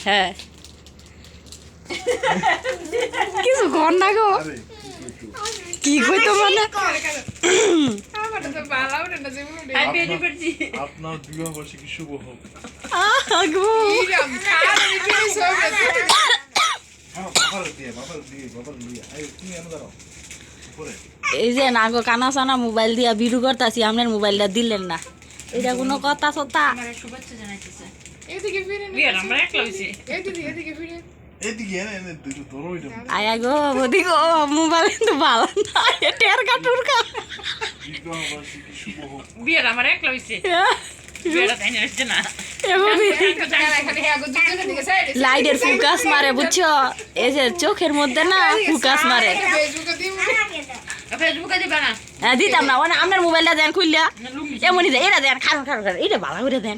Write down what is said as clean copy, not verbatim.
হ্যাঁ কিছু ঘর না গো কি কইতো মানে আপনার বিবাহ বার্ষিকী শুভ হোক। এই যে না গো কানা সানা মোবাইল দিয়া ভিডিও করতেছি আপনার মোবাইলটা দিলেন না এটা কোনো কথা সত্তা শুভেচ্ছা জানাইতেছে আয়া গো বদি গো মোবাইল তো ভালো না টের কাটুর কা বিবাহ বার্ষিকী শুভ হোক। বিয়ের আমার একলা হইছে বিয়েটা তাই হচ্ছে না লাইটের ফোকাস মারে বুঝছো এই যে চোখের মধ্যে না ফোকাস মারে ফেসবুকে দিবা না দিতাম না আপনার মোবাইলটা দেন খুললা এমনই দেন এটা দেন খারণ এটা ভালো করে দেন